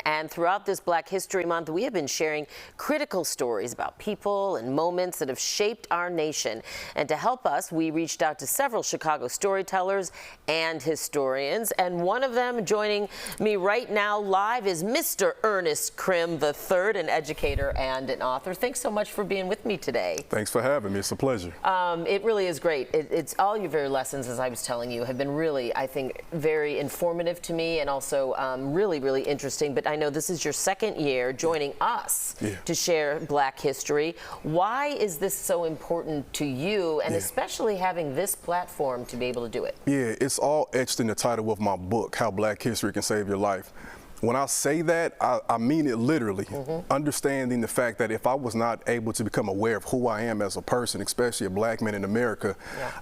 And throughout this Black History Month, we have been sharing critical stories about people and moments that have shaped our nation. And to help us, we reached out to several Chicago storytellers and historians. And one of them joining me right now live is Mr. Ernest Crim III, an educator and an author. Thanks so much for being with me today. Thanks for having me. It's a pleasure. It really is great. It's all your very lessons, as I was telling you, have been really, I think, very informative to me and also really, really interesting. But I know this is your second year joining us to share Black history. Why is this so important to you, and especially having this platform to be able to do it? Yeah, it's all etched in the title of my book, How Black History Can Save Your Life. When I say that, I mean it literally, understanding the fact that if I was not able to become aware of who I am as a person, especially a Black man in America,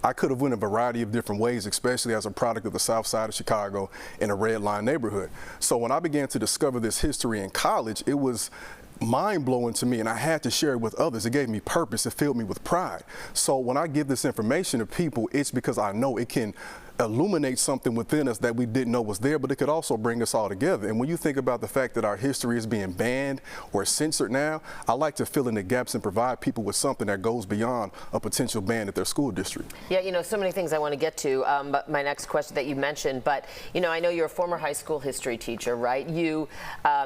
I could have went a variety of different ways, especially as a product of the South Side of Chicago in a red line neighborhood. So when I began to discover this history in college, it was mind-blowing to me, and I had to share it with others. It gave me purpose. It filled me with pride. So when I give this information to people, it's because I know it can illuminate something within us that we didn't know was there, but it could also bring us all together. And when you think about the fact that our history is being banned or censored now, I like to fill in the gaps and provide people with something that goes beyond a potential ban at their school district. Yeah, you know, so many things I want to get to, but my next question that you mentioned, but, you know, I know you're a former high school history teacher, right? You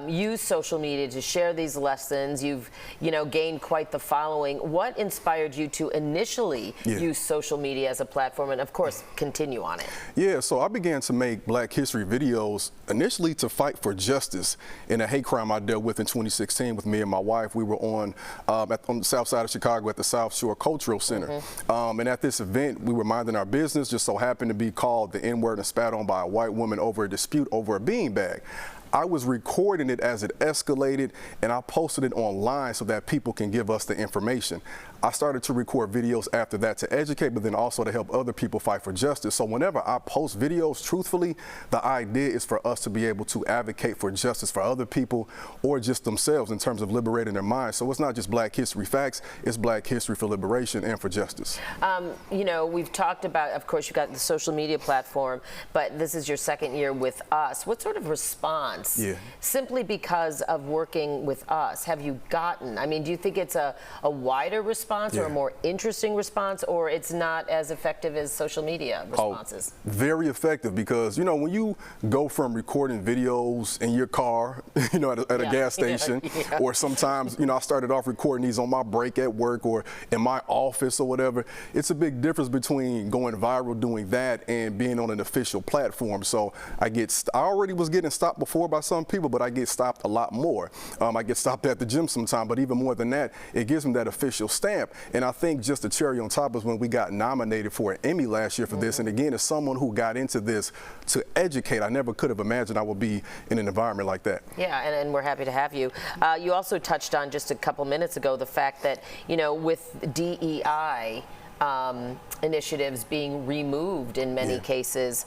use social media to share these lessons. You've, you know, gained quite the following. What inspired you to initially use social media as a platform and, of course, continue on it? Yeah, so I began to make Black history videos initially to fight for justice in a hate crime I dealt with in 2016 with me and my wife. We were on the south side of Chicago at the South Shore Cultural Center. And at this event, we were minding our business, just so happened to be called the N-word and spat on by a white woman over a dispute over a beanbag. I was recording it as it escalated, and I posted it online so that people can give us the information. I started to record videos after that to educate, but then also to help other people fight for justice. So whenever I post videos, truthfully, the idea is for us to be able to advocate for justice for other people or just themselves in terms of liberating their minds. So it's not just Black history facts, it's Black history for liberation and for justice. You know, we've talked about, of course, you've got the social media platform, but this is your second year with us. What sort of response, simply because of working with us, have you gotten? I mean, do you think it's a wider response or a more interesting response, or it's not as effective as social media responses? Very effective, because, you know, when you go from recording videos in your car, you know, at a gas station, or sometimes, you know, I started off recording these on my break at work or in my office or whatever, it's a big difference between going viral doing that and being on an official platform. So I already was getting stopped before by some people, but I get stopped a lot more. I get stopped at the gym sometime, but even more than that, it gives me that official stamp. And I think just the cherry on top is when we got nominated for an Emmy last year for this. And again, as someone who got into this to educate, I never could have imagined I would be in an environment like that. Yeah, and we're happy to have you. You also touched on just a couple minutes ago the fact that, you know, with DEI, initiatives being removed in many cases,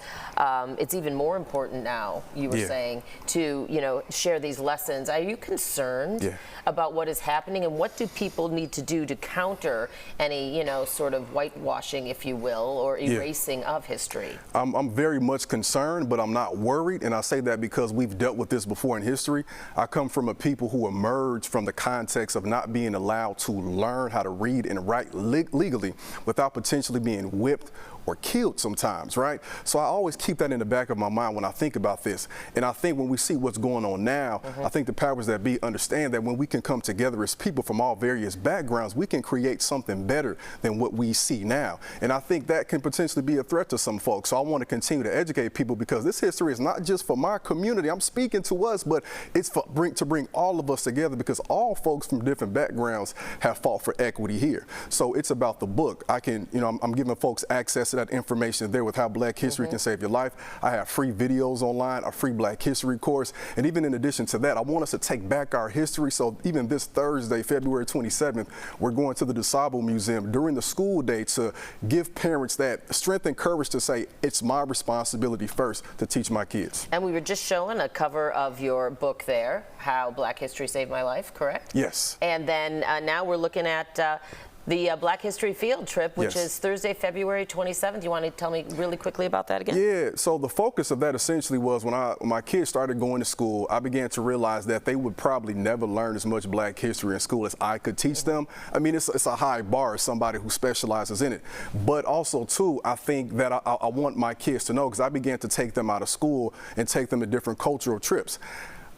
it's even more important now, you were saying, to, you know, share these lessons. Are you concerned about what is happening, and what do people need to do to counter any, you know, sort of whitewashing, if you will, or erasing of history? I'm very much concerned, but I'm not worried, and I say that because we've dealt with this before in history. I come from a people who emerged from the context of not being allowed to learn how to read and write legally without potentially being whipped or killed sometimes, right? So I always keep that in the back of my mind when I think about this. And I think when we see what's going on now, I think the powers that be understand that when we can come together as people from all various backgrounds, we can create something better than what we see now. And I think that can potentially be a threat to some folks. So I want to continue to educate people, because this history is not just for my community. I'm speaking to us, but it's for to bring all of us together, because all folks from different backgrounds have fought for equity here. So it's about the book. I can, you know, I'm giving folks access to that information there with How Black History Can Save Your Life. I have free videos online, a free Black history course, and even in addition to that, I want us to take back our history. So even this Thursday, February 27th, we're going to the DuSable Museum during the school day to give parents that strength and courage to say, it's my responsibility first to teach my kids. And we were just showing a cover of your book there, How Black History Saved My Life, correct? Yes. And then now we're looking at the Black History Field Trip, which Yes. is Thursday, February 27th. You want to tell me really quickly about that again? Yeah, so the focus of that essentially was when my kids started going to school, I began to realize that they would probably never learn as much Black history in school as I could teach them. I mean, it's a high bar as somebody who specializes in it. But also, too, I think that I want my kids to know, because I began to take them out of school and take them to different cultural trips.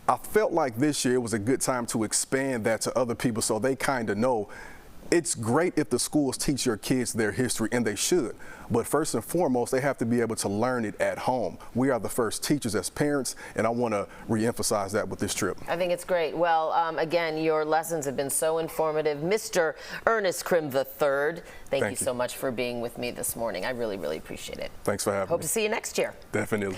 I felt like this year was a good time to expand that to other people so they kind of know. It's great if the schools teach your kids their history, and they should. But first and foremost, they have to be able to learn it at home. We are the first teachers as parents, and I want to reemphasize that with this trip. I think it's great. Well, again, your lessons have been so informative. Mr. Ernest Crim III, thank you so much for being with me this morning. I really, really appreciate it. Thanks for having me. Hope to see you next year. Definitely.